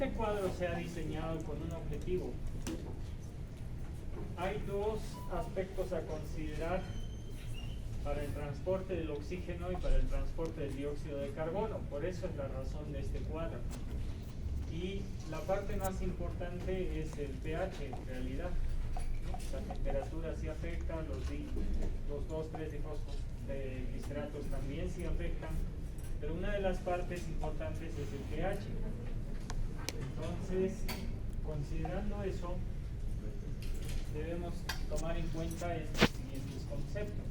Este cuadro se ha diseñado con un objetivo. Hay dos aspectos a considerar para el transporte del oxígeno y para el transporte del dióxido de carbono. Por eso es la razón de este cuadro. Y la parte más importante es el pH en realidad. La temperatura sí afecta, los 2,3 de gliceratos también sí afectan, pero una de las partes importantes es el pH. Entonces, considerando eso, debemos tomar en cuenta estos siguientes conceptos.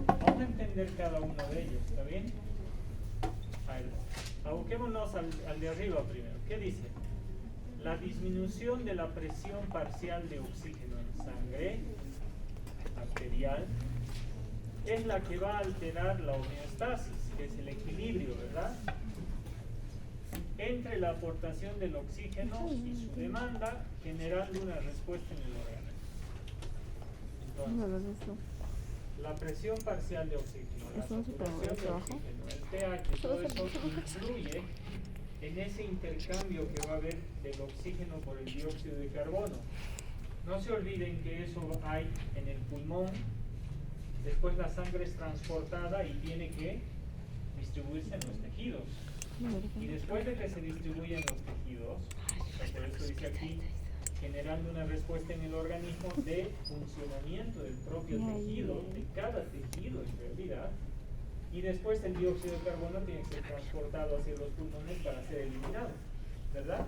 Vamos a entender cada uno de ellos, ¿está bien? A ver, aboquémonos al de arriba primero. ¿Qué dice? La disminución de la presión parcial de oxígeno en sangre arterial es la que va a alterar la homeostasis, que es el equilibrio, ¿verdad?, entre la aportación del oxígeno y su demanda, generando una respuesta en el organismo. Entonces, la presión parcial de oxígeno, la saturación de oxígeno, el pH, todo eso influye en ese intercambio que va a haber del oxígeno por el dióxido de carbono. No se olviden que eso hay en el pulmón, después la sangre es transportada y tiene que distribuirse en los tejidos. Y después de que se distribuyen los tejidos, por eso dice aquí, generando una respuesta en el organismo de funcionamiento del propio tejido, de cada tejido en realidad, y después el dióxido de carbono tiene que ser transportado hacia los pulmones para ser eliminado, ¿verdad?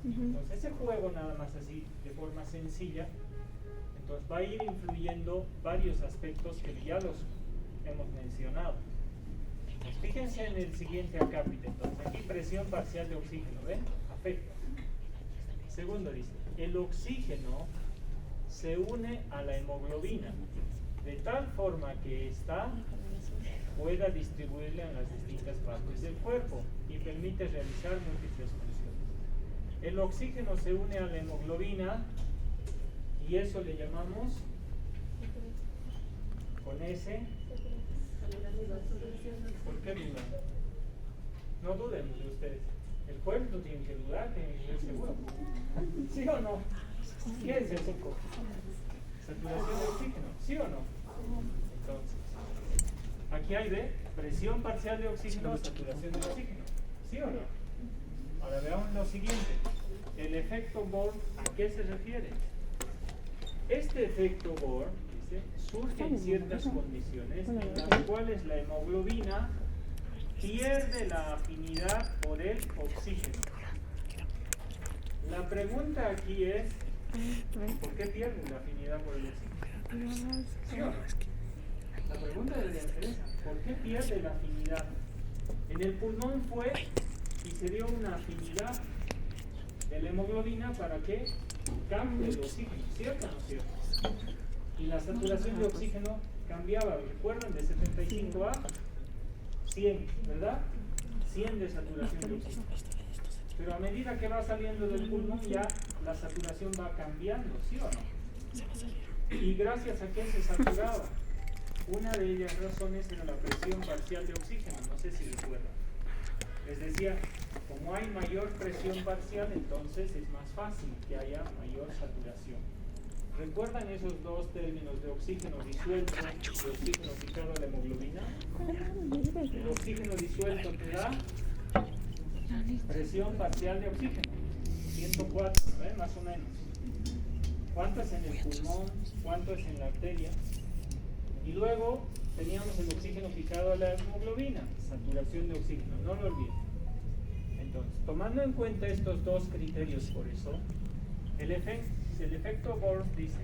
Entonces ese juego nada más así, de forma sencilla, entonces va a ir influyendo varios aspectos que ya los hemos mencionado. Pues fíjense en el siguiente acápite, entonces aquí presión parcial de oxígeno, ¿ven? Afecta. Segundo dice, el oxígeno se une a la hemoglobina de tal forma que ésta pueda distribuirla en las distintas partes del cuerpo y permite realizar múltiples funciones. El oxígeno se une a la hemoglobina y eso le llamamos con S. ¿Por qué dudan? No duden de ustedes. El juez no tiene que dudar, tiene que ser seguro. ¿Sí o no? ¿Qué es eso? Saturación de oxígeno, ¿sí o no? Entonces, aquí hay de presión parcial de oxígeno, saturación de oxígeno, ¿sí o no? Ahora veamos lo siguiente. El efecto Bohr, ¿a qué se refiere? Este efecto Bohr, dice, surge en ciertas condiciones en las cuales la hemoglobina pierde la afinidad por el oxígeno. La pregunta aquí es, ¿por qué pierde la afinidad por el oxígeno? ¿Sí o no? La pregunta debería ser esa, ¿por qué pierde la afinidad? En el pulmón fue y se dio una afinidad de la hemoglobina para que cambie el oxígeno, ¿cierto o no cierto? Y la saturación de oxígeno cambiaba, ¿recuerdan? De 75 a 100, ¿verdad? 100 de saturación de oxígeno. Pero a medida que va saliendo del pulmón ya la saturación va cambiando, ¿sí o no? ¿Y gracias a qué se saturaba? Una de ellas razones era la presión parcial de oxígeno, no sé si recuerdan. Les decía, como hay mayor presión parcial, entonces es más fácil que haya mayor saturación. ¿Recuerdan esos dos términos de oxígeno disuelto y oxígeno fijado a la hemoglobina? El oxígeno disuelto te da presión parcial de oxígeno, 104, ¿ven? Más o menos. ¿Cuánto es en el pulmón? ¿Cuánto es en la arteria? Y luego teníamos el oxígeno fijado a la hemoglobina, saturación de oxígeno, no lo olviden. Entonces, tomando en cuenta estos dos criterios, por eso, el efecto Bohr dice,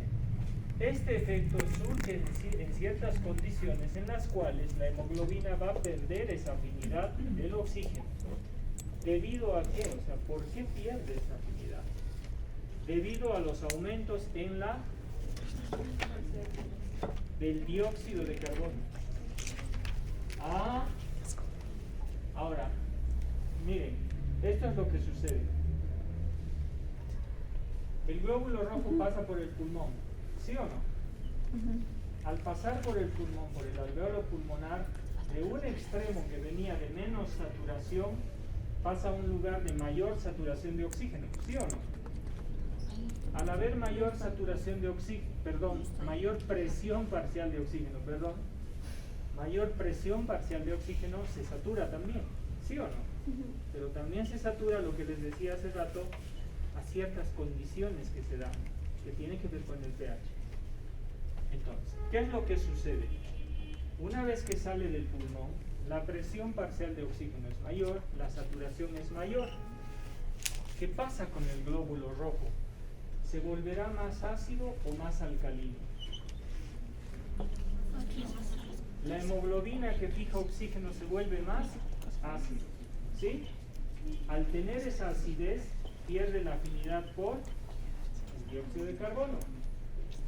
este efecto surge en ciertas condiciones en las cuales la hemoglobina va a perder esa afinidad del oxígeno. ¿Debido a qué? O sea, ¿por qué pierde esa afinidad? Debido a los aumentos en la del dióxido de carbono. Ahora, miren, esto es lo que sucede. El glóbulo rojo pasa por el pulmón, ¿sí o no? Al pasar por el pulmón, por el alveolo pulmonar, de un extremo que venía de menos saturación, pasa a un lugar de mayor saturación de oxígeno, ¿sí o no? Al haber mayor saturación de oxígeno, mayor presión parcial de oxígeno, mayor presión parcial de oxígeno se satura también, ¿sí o no? Pero también se satura, lo que les decía hace rato, a ciertas condiciones que se dan, que tienen que ver con el pH. Entonces, ¿qué es lo que sucede? Una vez que sale del pulmón, la presión parcial de oxígeno es mayor, la saturación es mayor. ¿Qué pasa con el glóbulo rojo? ¿Se volverá más ácido o más alcalino? La hemoglobina que fija oxígeno se vuelve más ácido, ¿sí? Al tener esa acidez, pierde la afinidad por el dióxido de carbono.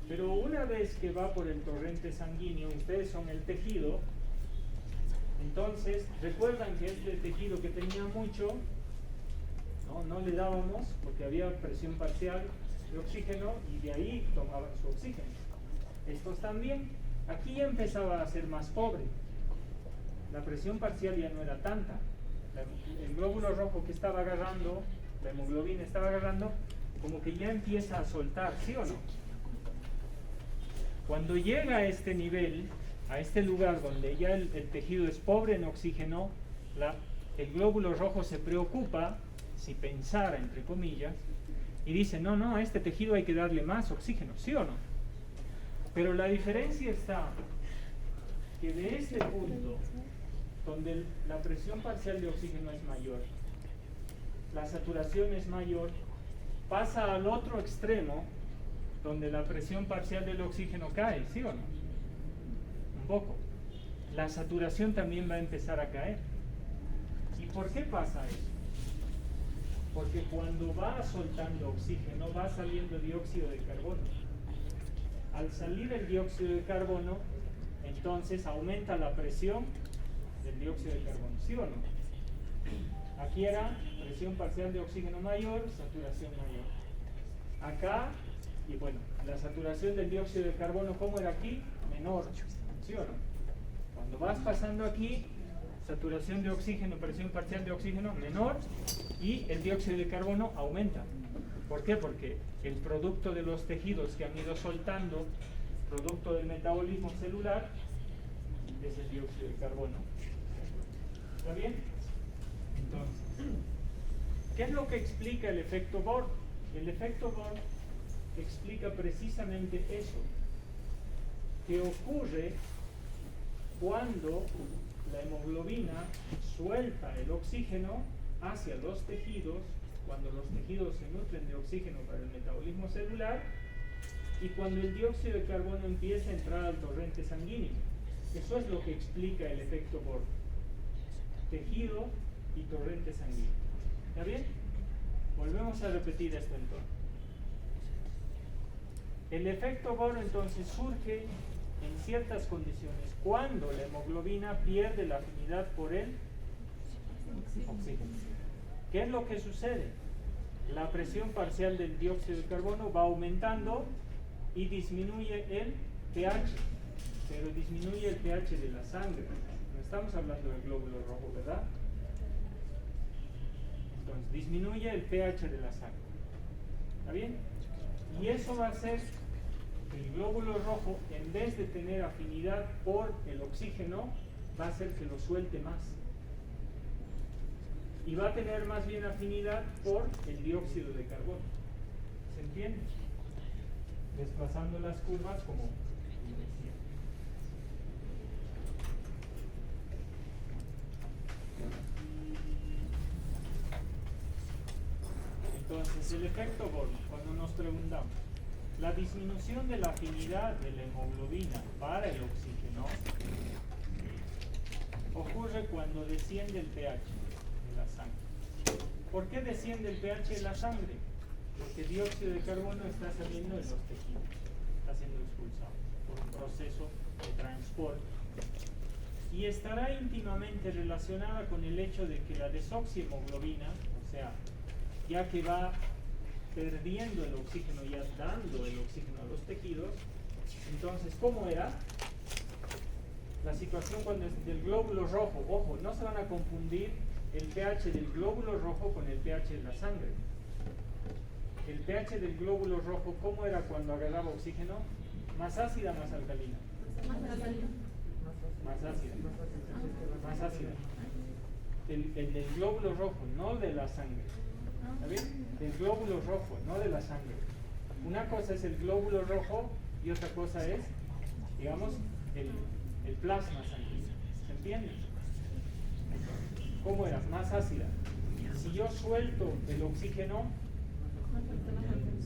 Pero una vez que va por el torrente sanguíneo, ustedes son el tejido, entonces recuerdan que este tejido que tenía mucho, no le dábamos porque había presión parcial de oxígeno y de ahí tomaban su oxígeno. Estos también, aquí ya empezaba a ser más pobre, la presión parcial ya no era tanta, el glóbulo rojo que estaba agarrando, la hemoglobina estaba agarrando, como que ya empieza a soltar, ¿sí o no? Cuando llega a este nivel, a este lugar donde ya el tejido es pobre en oxígeno, el glóbulo rojo se preocupa, si pensara entre comillas, y dice, no, a este tejido hay que darle más oxígeno, ¿sí o no? Pero la diferencia está que de este punto, donde la presión parcial de oxígeno es mayor, la saturación es mayor, pasa al otro extremo, donde la presión parcial del oxígeno cae, ¿sí o no? Un poco. La saturación también va a empezar a caer. ¿Y por qué pasa eso? Porque cuando va soltando oxígeno, va saliendo dióxido de carbono. Al salir el dióxido de carbono, entonces aumenta la presión del dióxido de carbono, ¿sí o no? Aquí era presión parcial de oxígeno mayor, saturación mayor. Acá, y bueno, la saturación del dióxido de carbono, ¿cómo era aquí? Menor, ¿sí o no? Cuando vas pasando aquí, saturación de oxígeno, presión parcial de oxígeno menor y el dióxido de carbono aumenta. ¿Por qué? Porque el producto de los tejidos que han ido soltando, producto del metabolismo celular, es el dióxido de carbono. ¿Está bien? Entonces, ¿qué es lo que explica el efecto Bohr? El efecto Bohr explica precisamente eso, que ocurre cuando la hemoglobina suelta el oxígeno hacia los tejidos, cuando los tejidos se nutren de oxígeno para el metabolismo celular y cuando el dióxido de carbono empieza a entrar al torrente sanguíneo. Eso es lo que explica el efecto Bohr. Tejido y torrente sanguíneo. ¿Está bien? Volvemos a repetir esto entonces. El efecto Bohr entonces surge en ciertas condiciones cuando la hemoglobina pierde la afinidad por el oxígeno. ¿Qué es lo que sucede? La presión parcial del dióxido de carbono va aumentando y disminuye el pH, pero disminuye el pH de la sangre. No estamos hablando del glóbulo rojo, ¿verdad? Entonces, disminuye el pH de la sangre. ¿Está bien? Y eso va a hacer que el glóbulo rojo, en vez de tener afinidad por el oxígeno, va a hacer que lo suelte más. Y va a tener más bien afinidad por el dióxido de carbono. ¿Se entiende? Desplazando las curvas como decía. Entonces, el efecto Bohr, cuando nos preguntamos, la disminución de la afinidad de la hemoglobina para el oxígeno ocurre cuando desciende el pH de la sangre. ¿Por qué desciende el pH de la sangre? Porque el dióxido de carbono está saliendo de los tejidos, está siendo expulsado por un proceso de transporte. Y estará íntimamente relacionada con el hecho de que la desoxihemoglobina, o sea, ya que va perdiendo el oxígeno, ya dando el oxígeno a los tejidos, entonces, ¿cómo era? La situación cuando es del glóbulo rojo, ojo, no se van a confundir el pH del glóbulo rojo con el pH de la sangre. El pH del glóbulo rojo, ¿cómo era cuando agarraba oxígeno? ¿Más ácida, más alcalina? Más ácida. Más ácida. El del glóbulo rojo, no de la sangre. ¿Está bien? Del glóbulo rojo, no de la sangre. Una cosa es el glóbulo rojo y otra cosa es, digamos, el plasma sanguíneo. ¿Se entiende? ¿Cómo era? Más ácida. Si yo suelto el oxígeno,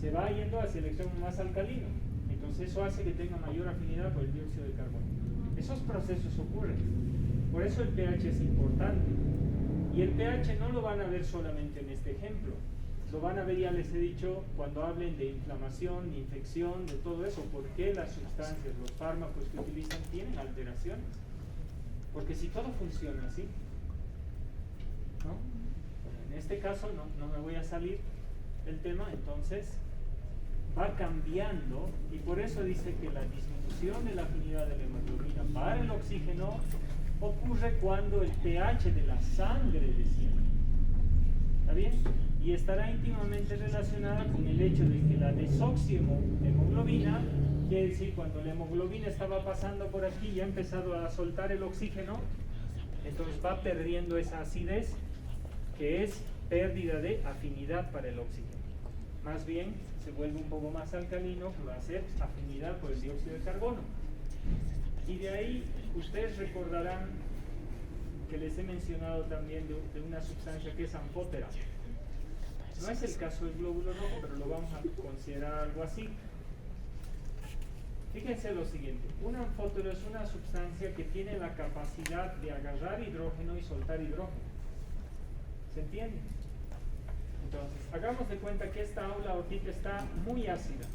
se va yendo hacia el extremo más alcalino. Entonces eso hace que tenga mayor afinidad por el dióxido de carbono. Esos procesos ocurren. Por eso el pH es importante. Y el pH no lo van a ver solamente en este ejemplo. Lo van a ver, ya les he dicho, cuando hablen de inflamación, de infección, de todo eso. ¿Por qué las sustancias, los fármacos que utilizan tienen alteraciones? Porque si todo funciona así, ¿no? En este caso no me voy a salir del tema, entonces va cambiando, y por eso dice que la disminución de la afinidad de la hemoglobina para el oxígeno ocurre cuando el pH de la sangre desciende. ¿Está bien? Y estará íntimamente relacionada con el hecho de que la desoxihemoglobina, quiere decir cuando la hemoglobina estaba pasando por aquí y ha empezado a soltar el oxígeno, entonces va perdiendo esa acidez, que es pérdida de afinidad para el oxígeno. Más bien se vuelve un poco más alcalino, que va a ser afinidad por el dióxido de carbono. Y de ahí ustedes recordarán que les he mencionado también de una sustancia que es anfótera. No es el caso del glóbulo rojo, pero lo vamos a considerar algo así. Fíjense lo siguiente, un anfótero es una sustancia que tiene la capacidad de agarrar hidrógeno y soltar hidrógeno. ¿Se entiende? Entonces, hagamos de cuenta que esta aula ahorita está muy ácida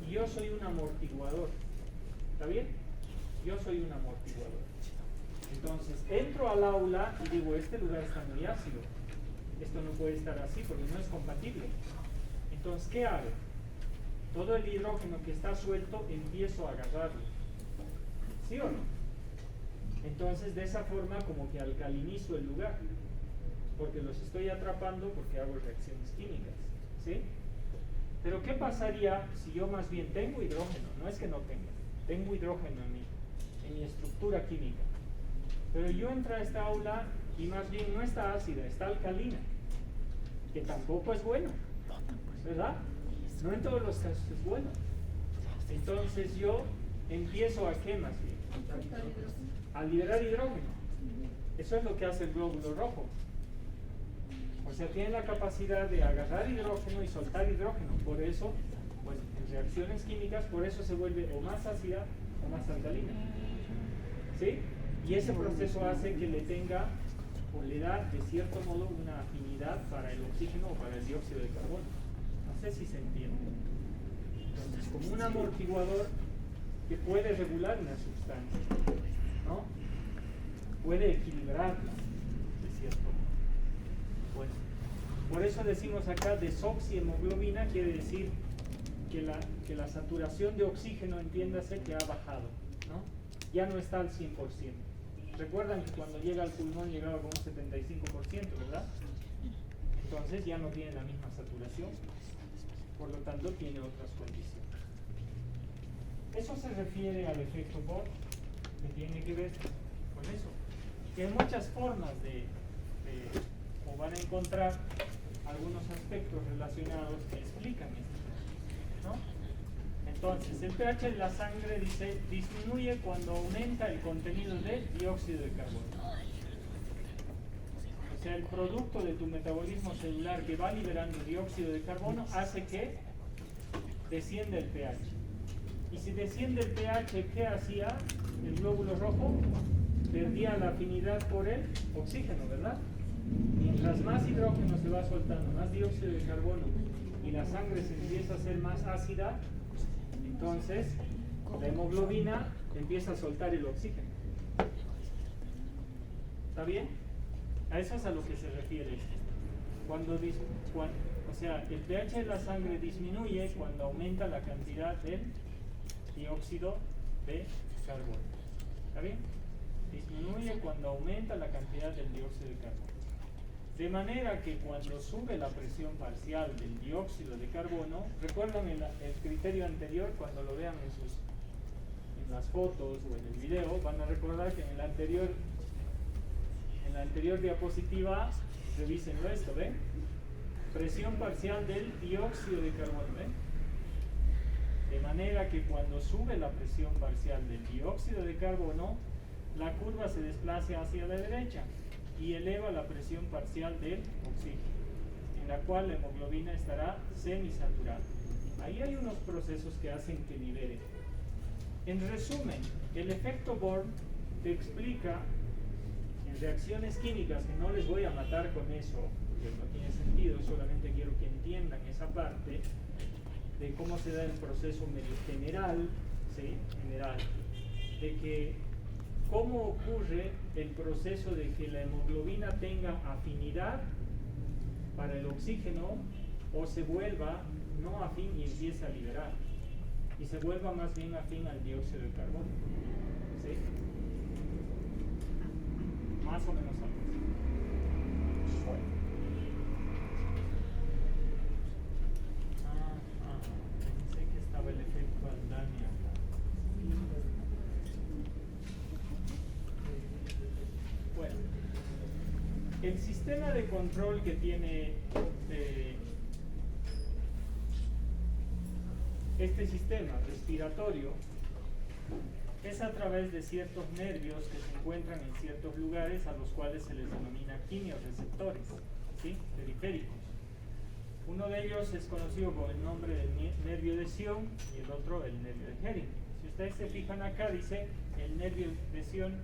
y yo soy un amortiguador. ¿Está bien? Yo soy un amortiguador. Entonces, entro al aula y digo, este lugar está muy ácido. Esto no puede estar así porque no es compatible. Entonces, ¿qué hago? Todo el hidrógeno que está suelto empiezo a agarrarlo. ¿Sí o no? Entonces, de esa forma como que alcalinizo el lugar, porque los estoy atrapando porque hago reacciones químicas. ¿Sí? Pero ¿qué pasaría si yo más bien tengo hidrógeno? No es que no tengo hidrógeno en mi estructura química. Pero yo entro a esta aula y más bien no está ácida, está alcalina, que tampoco es bueno, ¿verdad? No en todos los casos es bueno. Entonces yo empiezo a ¿qué más bien? A liberar hidrógeno. Eso es lo que hace el glóbulo rojo. O sea, tiene la capacidad de agarrar hidrógeno y soltar hidrógeno. Por eso, pues en reacciones químicas, por eso se vuelve o más ácida o más alcalina. ¿Sí? Y ese proceso hace que le tenga, o le da de cierto modo una afinidad para el oxígeno o para el dióxido de carbono. No sé si se entiende. Entonces, como un amortiguador que puede regular una sustancia, ¿no? Puede equilibrarla de cierto modo. Bueno, por eso decimos acá desoxihemoglobina, quiere decir que la saturación de oxígeno, entiéndase, que ha bajado, ¿no? Ya no está al 100%. Recuerdan que cuando llega al pulmón llegaba con un 75%, ¿verdad? Entonces ya no tiene la misma saturación, por lo tanto tiene otras condiciones. Eso se refiere al efecto Bohr, que tiene que ver con eso. Que hay muchas formas o van a encontrar algunos aspectos relacionados que explican esto, ¿no? Entonces, el pH de la sangre dice, disminuye cuando aumenta el contenido de dióxido de carbono. O sea, el producto de tu metabolismo celular que va liberando dióxido de carbono hace que descienda el pH. Y si desciende el pH, ¿qué hacía el glóbulo rojo? Perdía la afinidad por el oxígeno, ¿verdad? Mientras más hidrógeno se va soltando, más dióxido de carbono, y la sangre se empieza a hacer más ácida, entonces la hemoglobina empieza a soltar el oxígeno. ¿Está bien? A eso es a lo que se refiere. O sea, el pH de la sangre disminuye cuando aumenta la cantidad del dióxido de carbono. ¿Está bien? disminuye cuando aumenta la cantidad del dióxido de carbono. De manera que cuando sube la presión parcial del dióxido de carbono, recuerdan el criterio anterior, cuando lo vean en las fotos o en el video, van a recordar que en la anterior diapositiva, revísenlo esto, ¿ven? Presión parcial del dióxido de carbono, ¿ven? De manera que cuando sube la presión parcial del dióxido de carbono, la curva se desplaza hacia la derecha y eleva la presión parcial del oxígeno, en la cual la hemoglobina estará semisaturada. Ahí hay unos procesos que hacen que nivele. En resumen, el efecto Born te explica en reacciones químicas, que no les voy a matar con eso, porque no tiene sentido, solamente quiero que entiendan esa parte de cómo se da el proceso medio general, ¿sí? General, de que cómo ocurre el proceso de que la hemoglobina tenga afinidad para el oxígeno o se vuelva no afín y empiece a liberar y se vuelva más bien afín al dióxido de carbono, ¿sí? Más o menos algo así. Bueno. Pensé que estaba el efecto Aldani acá. Bueno, el sistema de control que tiene este sistema respiratorio es a través de ciertos nervios que se encuentran en ciertos lugares a los cuales se les denomina quimiorreceptores, ¿sí? Periféricos. Uno de ellos es conocido con el nombre del nervio de Sion y el otro el nervio de Hering. Si ustedes se fijan acá, dice el nervio de Sion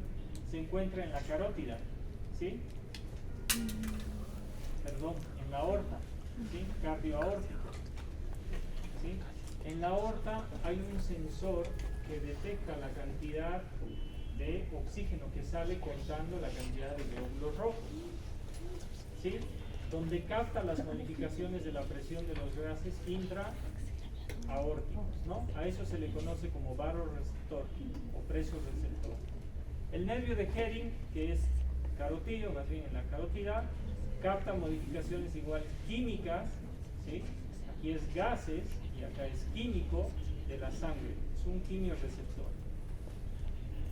se encuentra en la carótida, ¿sí? Perdón, en la aorta, ¿sí? Cardioaórtico, ¿sí? En la aorta hay un sensor que detecta la cantidad de oxígeno que sale contando la cantidad de glóbulos rojos, ¿sí? Donde capta las modificaciones de la presión de los gases intraaórticos, ¿no? A eso se le conoce como varoreceptor o presoreceptor. El nervio de Hering, que es carotídeo, más bien en la carótida, capta modificaciones iguales químicas, ¿sí? Aquí es gases y acá es químico de la sangre, es un quimiorreceptor.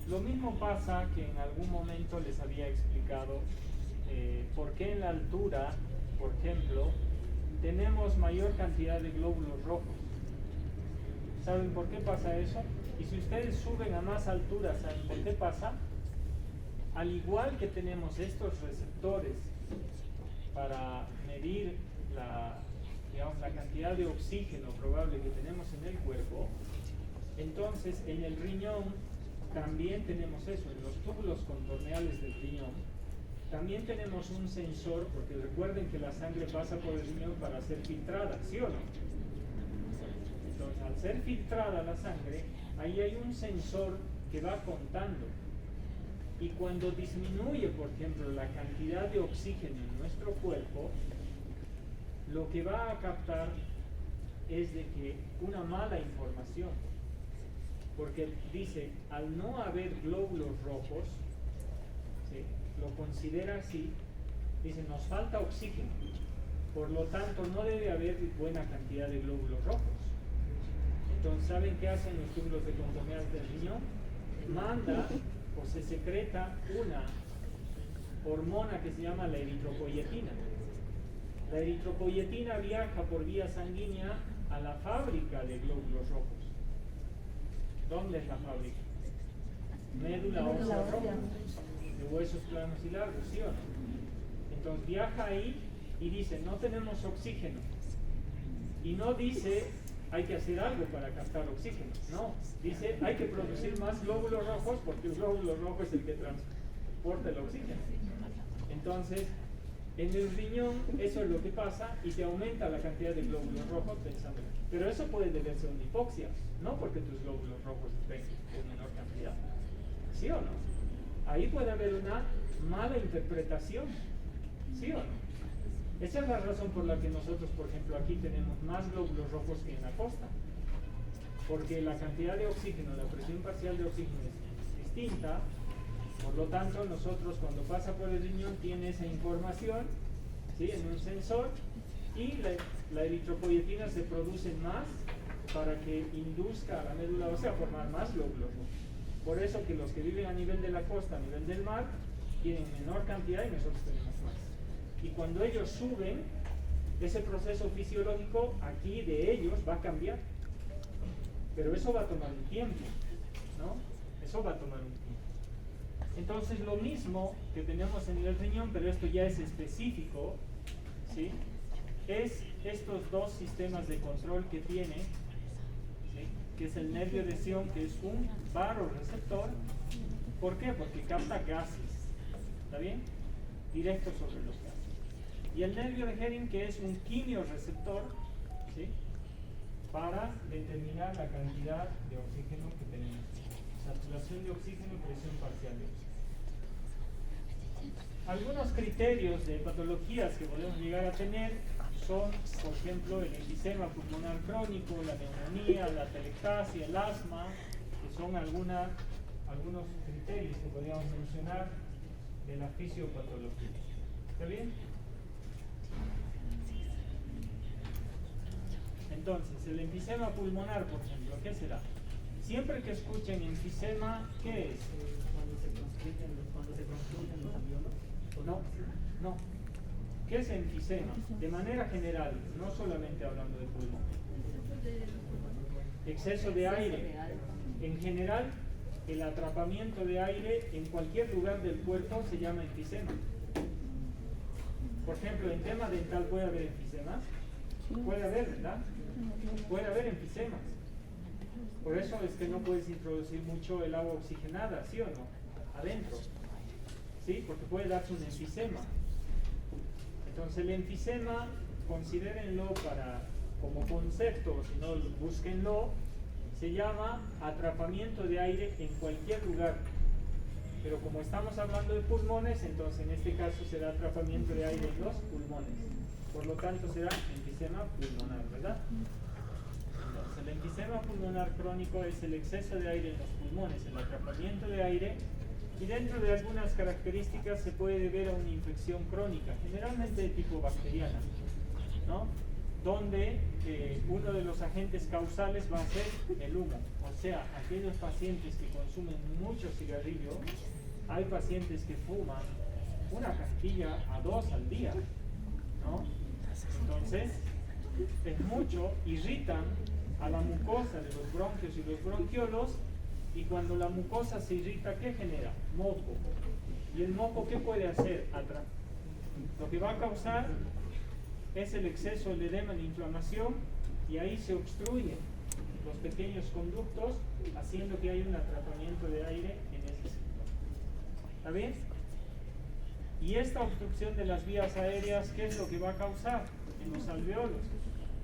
Lo mismo pasa que en algún momento les había explicado por qué en la altura, por ejemplo, tenemos mayor cantidad de glóbulos rojos. ¿Saben por qué pasa eso? Y si ustedes suben a más altura, ¿saben por qué pasa? Al igual que tenemos estos receptores para medir la cantidad de oxígeno probable que tenemos en el cuerpo, entonces en el riñón también tenemos eso, en los túbulos contorneales del riñón también tenemos un sensor, porque recuerden que la sangre pasa por el riñón para ser filtrada, ¿sí o no? Entonces, al ser filtrada la sangre, ahí hay un sensor que va contando. Y cuando disminuye, por ejemplo, la cantidad de oxígeno en nuestro cuerpo, lo que va a captar es de que una mala información. Porque dice, al no haber glóbulos rojos, ¿sí? Lo considera así, dice, nos falta oxígeno, por lo tanto no debe haber buena cantidad de glóbulos rojos. Entonces, ¿saben qué hacen los túbulos de contorneales del riñón? Manda o se secreta una hormona que se llama la eritropoyetina. La eritropoyetina viaja por vía sanguínea a la fábrica de glóbulos rojos. ¿Dónde es la fábrica? Médula ósea roja, de huesos planos y largos, ¿sí o no? Entonces viaja ahí y dice, no tenemos oxígeno. Y no dice, hay que hacer algo para captar oxígeno. No, dice, hay que producir más glóbulos rojos porque el glóbulo rojo es el que transporta el oxígeno. Entonces, en el riñón eso es lo que pasa y te aumenta la cantidad de glóbulos rojos pensando. Pero eso puede deberse a una hipoxia, no porque tus glóbulos rojos estén en menor cantidad. ¿Sí o no? Ahí puede haber una mala interpretación. ¿Sí o no? Esa es la razón por la que nosotros, por ejemplo, aquí tenemos más glóbulos rojos que en la costa. Porque la cantidad de oxígeno, la presión parcial de oxígeno es distinta Por lo tanto, nosotros cuando pasa por el riñón tiene esa información, ¿sí?, en un sensor, y la eritropoyetina se produce más para que induzca a la médula ósea a formar más glóbulos rojos. Por eso que los que viven a nivel de la costa, a nivel del mar, tienen menor cantidad y nosotros tenemos más. Y cuando ellos suben, ese proceso fisiológico aquí de ellos va a cambiar. Pero eso va a tomar un tiempo, ¿no? Eso va a tomar un tiempo. Entonces lo mismo que tenemos en el riñón, pero esto ya es específico, ¿sí?, es estos dos sistemas de control que tiene, ¿sí?, que es el nervio de Sion, que es un baroreceptor. ¿Por qué? Porque capta gases, ¿está bien?, directo sobre los gases. Y el nervio de Hering, que es un quimioreceptor, ¿sí?, para determinar la cantidad de oxígeno que tenemos. Saturación de oxígeno y presión parcial de oxígeno. Algunos criterios de patologías que podemos llegar a tener son, por ejemplo, el enfisema pulmonar crónico, la neumonía, la atelectasia, el asma, que son algunos criterios que podríamos mencionar de la fisiopatología. ¿Está bien? Entonces, el enfisema pulmonar, por ejemplo, ¿qué será? Siempre que escuchen enfisema, ¿qué es? Cuando se construyen los alveolos. No. ¿Qué es enfisema? De manera general, no solamente hablando de pulmón. Exceso de aire. En general, el atrapamiento de aire en cualquier lugar del cuerpo se llama enfisema. Por ejemplo, en tema dental puede haber enfisemas. Puede haber, ¿verdad? Puede haber enfisemas. Por eso es que no puedes introducir mucho el agua oxigenada, ¿sí o no? Adentro. ¿Sí? Porque puede darse un enfisema. Entonces el enfisema, considérenlo como concepto, si no, búsquenlo, se llama atrapamiento de aire en cualquier lugar. Pero como estamos hablando de pulmones, entonces en este caso será atrapamiento de aire en los pulmones. Por lo tanto será enfisema pulmonar, ¿verdad? Entonces el enfisema pulmonar crónico es el exceso de aire en los pulmones, el atrapamiento de aire, y dentro de algunas características se puede deber a una infección crónica, generalmente de tipo bacteriana, ¿no?, donde uno de los agentes causales va a ser el humo. O sea, aquellos pacientes que consumen mucho cigarrillo, hay pacientes que fuman una cajetilla a 2 al día, ¿no? Entonces, es mucho, irritan a la mucosa de los bronquios y los bronquiolos, y cuando la mucosa se irrita, ¿qué genera? Moco. ¿Y el moco qué puede hacer? Lo que va a causar es el exceso del edema de inflamación, y ahí se obstruyen los pequeños conductos, haciendo que haya un atrapamiento de aire en ese sector. ¿Está bien? Y esta obstrucción de las vías aéreas, ¿qué es lo que va a causar en los alveolos?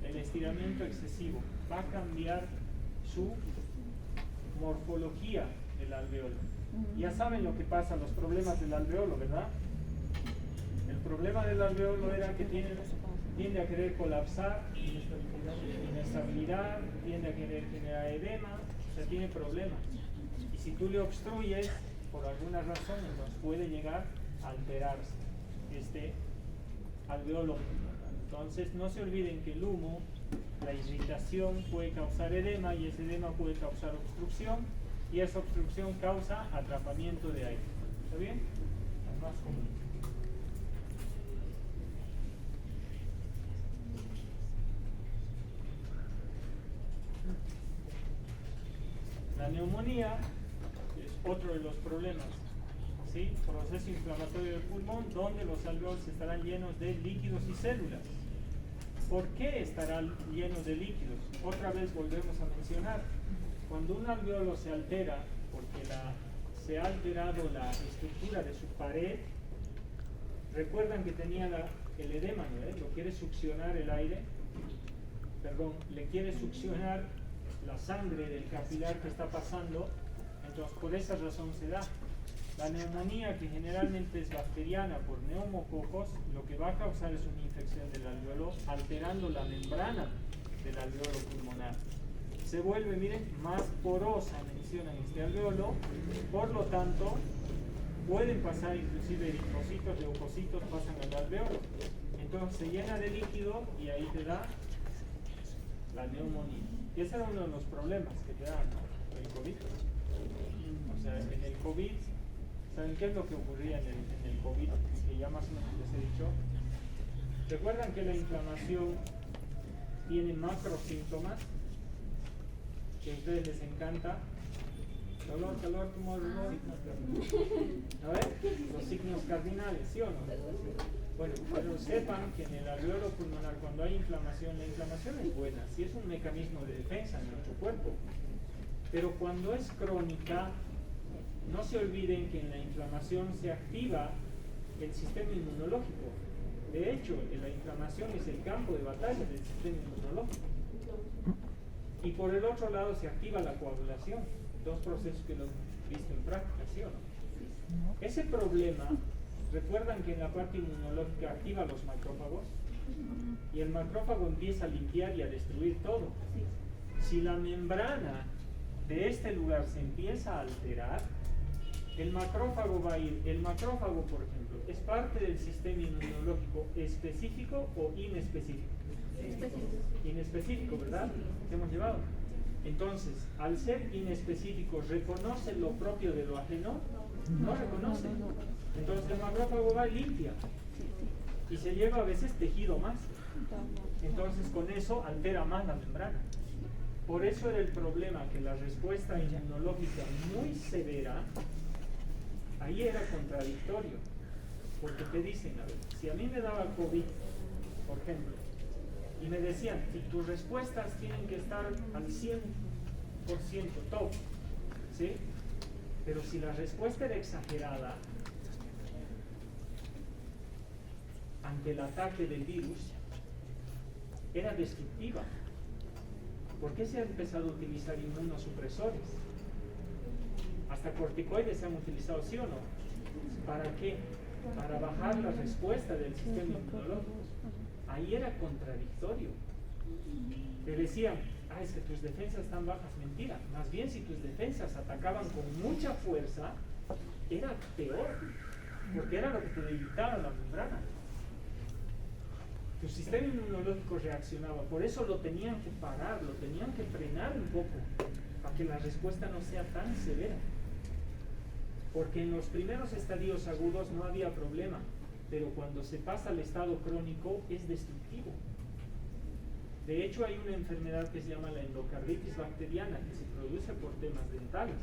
El estiramiento excesivo. Va a cambiar su morfología del alveolo. Ya saben lo que pasa, los problemas del alveolo, ¿verdad? El problema del alveolo era que tiende a querer colapsar, inestabilidad, tiende a querer generar edema, o sea, tiene problemas. Y si tú le obstruyes por alguna razón, entonces puede llegar a alterarse este alveolo. Entonces no se olviden que el humo, la irritación puede causar edema, y ese edema puede causar obstrucción, y esa obstrucción causa atrapamiento de aire. ¿Está bien? Es más común. La neumonía es otro de los problemas, ¿sí? Proceso inflamatorio del pulmón, donde los alveolos estarán llenos de líquidos y células. ¿Por qué estarán llenos de líquidos? Otra vez volvemos a mencionar, cuando un alveolo se altera porque se ha alterado la estructura de su pared, recuerdan que tenía el edema, ¿no? Lo quiere succionar el aire, le quiere succionar la sangre del capilar que está pasando, entonces por esa razón se da. La neumonía, que generalmente es bacteriana por neumococos, lo que va a causar es una infección del alveolo, alterando la membrana del alveolo pulmonar. Se vuelve, miren, más porosa, mencionan este alveolo, por lo tanto, pueden pasar inclusive eritrocitos, leucocitos, pasan al alveolo. Entonces se llena de líquido y ahí te da la neumonía. Y ese era uno de los problemas que te da, ¿no? El COVID. O sea, en el COVID, ¿saben qué es lo que ocurría en el COVID? Que ya más o menos les he dicho. ¿Recuerdan que la inflamación tiene macro síntomas? Que a ustedes les encanta. Dolor, calor, tumor, dolor. A ver, los signos cardinales, ¿sí o no? Bueno, pero sepan que en el alveolo pulmonar, cuando hay inflamación, la inflamación es buena, sí es un mecanismo de defensa en nuestro cuerpo. Pero cuando es crónica, no se olviden que en la inflamación se activa el sistema inmunológico. De hecho, la inflamación es el campo de batalla del sistema inmunológico. Y por el otro lado se activa la coagulación. Dos procesos que lo he visto en práctica, ¿sí o no? Ese problema, recuerdan que en la parte inmunológica activa los macrófagos y el macrófago empieza a limpiar y a destruir todo. Si la membrana de este lugar se empieza a alterar, el macrófago va a ir. El macrófago, por ejemplo, ¿es parte del sistema inmunológico específico o inespecífico? Inespecífico, ¿verdad? ¿Te hemos llevado? Entonces, al ser inespecífico, ¿reconoce lo propio de lo ajeno? No reconoce. Entonces el macrófago va y limpia y se lleva a veces tejido más. Entonces con eso altera más la membrana. Por eso era el problema, que la respuesta inmunológica muy severa, ahí era contradictorio. Porque te dicen, a ver, si a mí me daba COVID, por ejemplo, y me decían, y tus respuestas tienen que estar al 100% top, ¿sí? Pero si la respuesta era exagerada ante el ataque del virus, era destructiva. ¿Por qué se ha empezado a utilizar inmunosupresores? Hasta corticoides se han utilizado, ¿sí o no? ¿Para qué? Para bajar la respuesta del sistema inmunológico. Ahí era contradictorio. Te decían, es que tus defensas están bajas. Mentira. Más bien, si tus defensas atacaban con mucha fuerza, era peor, porque era lo que te debilitaba la membrana. Tu sistema inmunológico reaccionaba. Por eso lo tenían que parar, lo tenían que frenar un poco, para que la respuesta no sea tan severa. Porque en los primeros estadios agudos no había problema, pero cuando se pasa al estado crónico es destructivo. De hecho, hay una enfermedad que se llama la endocarditis bacteriana, que se produce por temas dentales.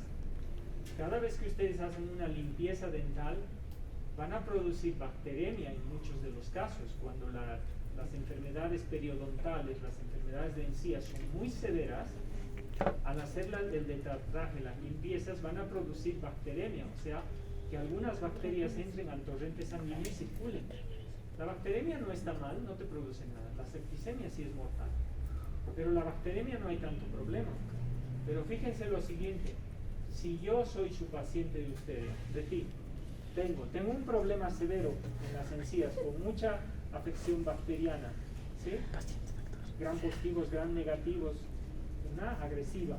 Cada vez que ustedes hacen una limpieza dental, van a producir bacteremia en muchos de los casos. Cuando las enfermedades periodontales, las enfermedades de encías son muy severas, al hacer el detartraje, las limpiezas, van a producir bacteremia, o sea, que algunas bacterias entren al torrente sanguíneo y circulen. La bacteremia no está mal, no te produce nada. La septicemia sí es mortal. Pero la bacteremia no hay tanto problema. Pero fíjense lo siguiente, si yo soy su paciente de ustedes, de ti, tengo un problema severo en las encías, con mucha afección bacteriana, ¿sí? Gran positivos, gran negativos, una agresiva.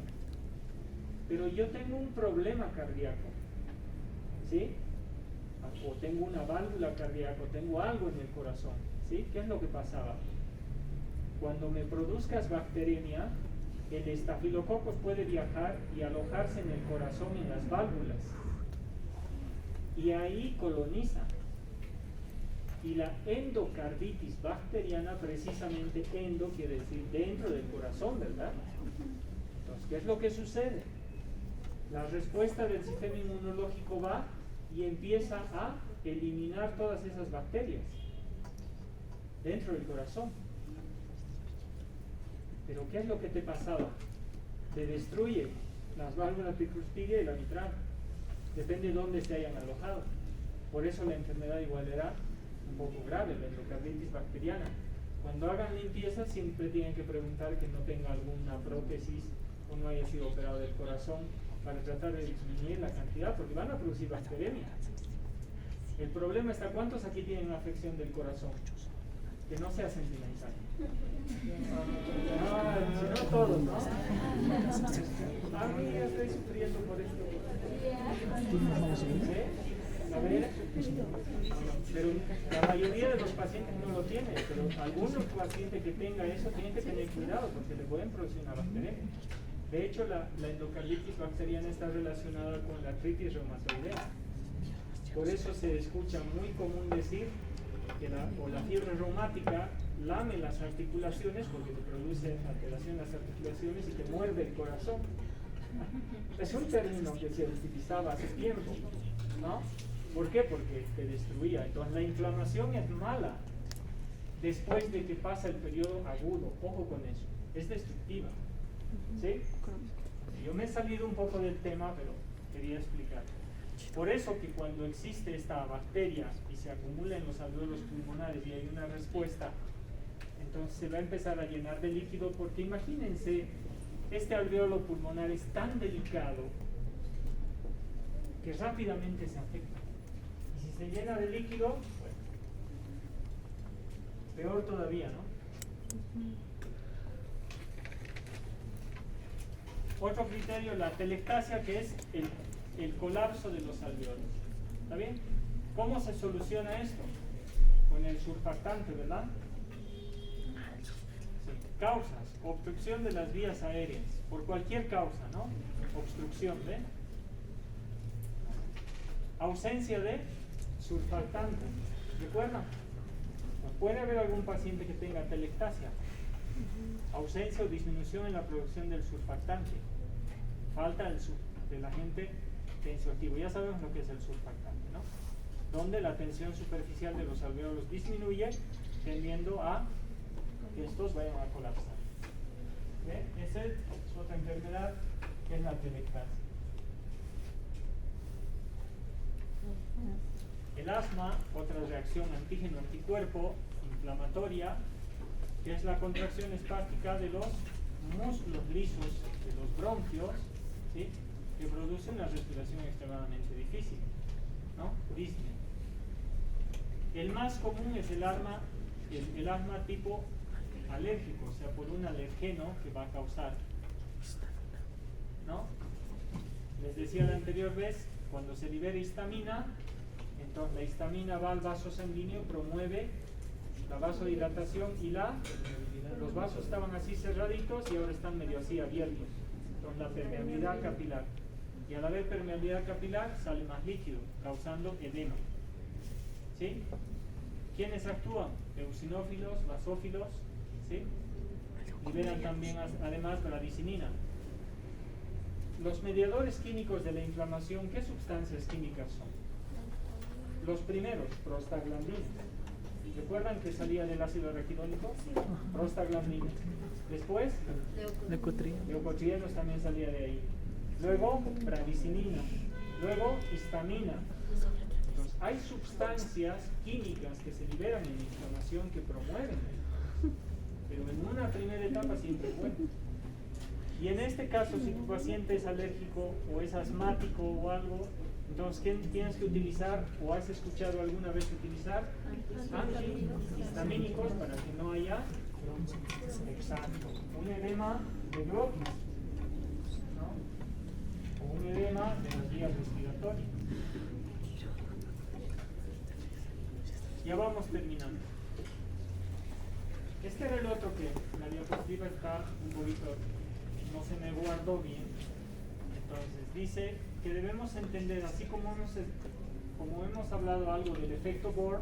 Pero yo tengo un problema cardíaco, ¿sí? O tengo una válvula cardíaca, o tengo algo en el corazón, ¿sí? ¿Qué es lo que pasaba? Cuando me produzcas bacteremia, el estafilococos puede viajar y alojarse en el corazón, en las válvulas, y ahí coloniza. Y la endocarditis bacteriana, precisamente endo quiere decir dentro del corazón, ¿verdad? Entonces, ¿qué es lo que sucede? La respuesta del sistema inmunológico va y empieza a eliminar todas esas bacterias dentro del corazón. Pero ¿qué es lo que te pasaba? Te destruye las válvulas tricuspidia y la mitral. Depende de dónde se hayan alojado. Por eso la enfermedad igual era un poco grave, la endocarditis bacteriana. Cuando hagan limpieza siempre tienen que preguntar que no tenga alguna prótesis o no haya sido operado del corazón, para tratar de disminuir la cantidad, porque van a producir bacteremia. El problema está, ¿cuántos aquí tienen una afección del corazón? Que no sea sentimental. Si no todos, ¿no? Mí estoy sufriendo por esto. ¿Sí? La A ver, pero la mayoría de los pacientes no lo tienen, pero algunos pacientes que tengan eso tienen que tener cuidado porque le pueden producir una bacteria. De hecho, la endocarditis bacteriana está relacionada con la artritis reumatoidea. Por eso se escucha muy común decir que la fiebre reumática lame las articulaciones porque te produce alteración en las articulaciones y te muerde el corazón. Es un término que se utilizaba hace tiempo, ¿no? ¿Por qué? Porque te destruía. Entonces la inflamación es mala después de que pasa el periodo agudo. Ojo con eso. Es destructiva. ¿Sí? Yo me he salido un poco del tema, pero quería explicar. Por eso que cuando existe esta bacteria y se acumula en los alvéolos pulmonares y hay una respuesta, entonces se va a empezar a llenar de líquido, porque imagínense, este alvéolo pulmonar es tan delicado que rápidamente se afecta. Y si se llena de líquido, bueno, peor todavía, ¿no? Otro criterio, la telectasia, que es el colapso de los alvéolos. ¿Está bien? ¿Cómo se soluciona esto? Con el surfactante, ¿verdad? Sí. Causas: obstrucción de las vías aéreas, por cualquier causa, ¿no? Obstrucción, ¿ven? Ausencia de surfactante, ¿recuerdan? Puede haber algún paciente que tenga telectasia. Ausencia o disminución en la producción del surfactante. Falta del agente tensioactivo. Ya sabemos lo que es el surfactante, ¿no? Donde la tensión superficial de los alvéolos disminuye, tendiendo a que estos vayan a colapsar. ¿Ve? Esa es otra enfermedad, que es la telectasia. El asma, otra reacción antígeno-anticuerpo inflamatoria, que es la contracción espástica de los músculos lisos de los bronquios, ¿sí? Que produce una respiración extremadamente difícil, ¿no? Disney. El más común es el asma tipo alérgico, o sea, por un alergeno que va a causar, ¿no? Les decía la anterior vez, cuando se libera histamina, entonces la histamina va al vaso sanguíneo, promueve la vasodilatación y los vasos estaban así cerraditos y ahora están medio así abiertos. Entonces la permeabilidad capilar. Y al haber permeabilidad capilar sale más líquido, causando edema. ¿Sí? ¿Quiénes actúan? Eosinófilos, basófilos, ¿sí? Liberan también además bradicinina. Los mediadores químicos de la inflamación, ¿qué sustancias químicas son? Los primeros, prostaglandina. ¿Recuerdan que salía del ácido araquidónico? Prostaglandina. Después, leucotrienos también salía de ahí. Luego, bradicinina. Luego, histamina. Entonces, hay sustancias químicas que se liberan en la inflamación que promueven, pero en una primera etapa siempre fue. Y en este caso, si tu paciente es alérgico o es asmático o algo, entonces, ¿qué tienes que utilizar o has escuchado alguna vez utilizar? Antihistamínicos para que no haya, exacto, un edema de bronquios, ¿no? O un edema de las vías respiratorias. Ya vamos terminando. Este era el otro que la diapositiva está un poquito, no se me guardó bien. Entonces dice que debemos entender, así como hemos hablado algo del efecto Bohr,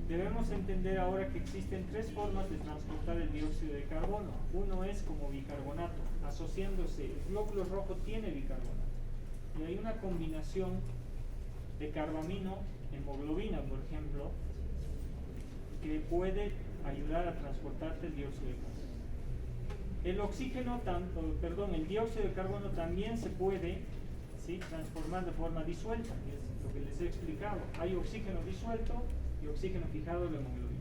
debemos entender ahora que existen tres formas de transportar el dióxido de carbono. Uno es como bicarbonato, asociándose, el glóbulo rojo tiene bicarbonato. Y hay una combinación de carbamino, hemoglobina, por ejemplo, que puede ayudar a transportarte el dióxido de carbono. El dióxido de carbono también se puede, ¿sí?, transformar de forma disuelta, que es lo que les he explicado. Hay oxígeno disuelto y oxígeno fijado en la hemoglobina.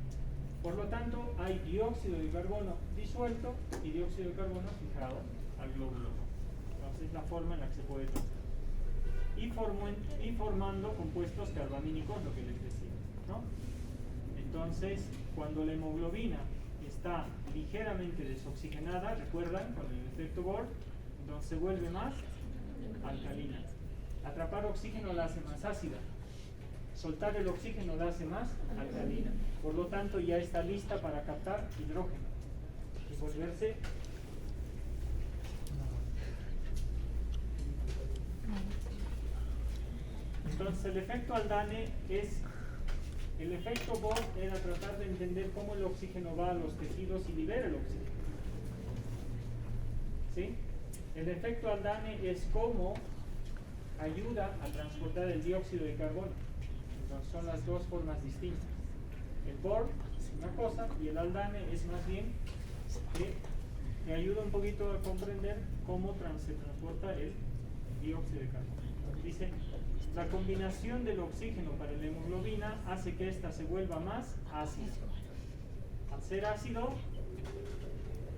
Por lo tanto, hay dióxido de carbono disuelto y dióxido de carbono fijado al glóbulo rojo. Entonces es la forma en la que se puede transportar. Y formando compuestos carbamínicos, lo que les decía, ¿no? Entonces, cuando la hemoglobina está ligeramente desoxigenada, recuerdan, con el efecto Bohr, entonces se vuelve más alcalina. Atrapar oxígeno la hace más ácida. Soltar el oxígeno la hace más alcalina. Por lo tanto, ya está lista para captar hidrógeno y volverse. Entonces, el efecto Haldane es. El efecto Bohr era tratar de entender cómo el oxígeno va a los tejidos y libera el oxígeno. ¿Sí? El efecto Haldane es cómo ayuda a transportar el dióxido de carbono. Entonces son las dos formas distintas. El Bohr es una cosa y el Haldane es más bien que me ayuda un poquito a comprender cómo se transporta el dióxido de carbono. Entonces dice, la combinación del oxígeno para la hemoglobina hace que ésta se vuelva más ácida. Al ser ácido,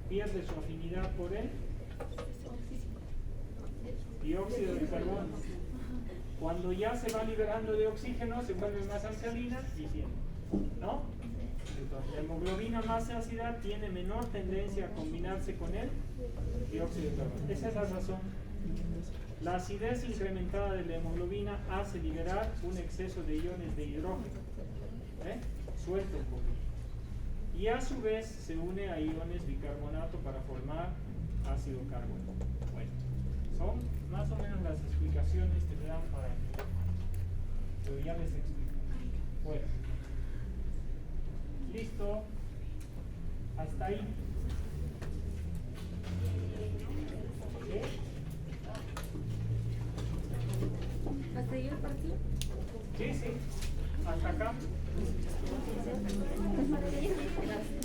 pierde su afinidad por el dióxido de carbono. Cuando ya se va liberando de oxígeno, se vuelve más alcalina y tiene, ¿no? Entonces, la hemoglobina más ácida tiene menor tendencia a combinarse con el dióxido de carbono. Esa es la razón. La acidez incrementada de la hemoglobina hace liberar un exceso de iones de hidrógeno. Suelta un poquito. Y a su vez se une a iones bicarbonato para formar ácido carbónico. Bueno, son más o menos las explicaciones que me dan para aquí. Pero ya les explico. Bueno. Listo. Hasta ahí. ¿Qué? ¿Hasta ahí el partido? Sí, sí. Hasta acá. Gracias.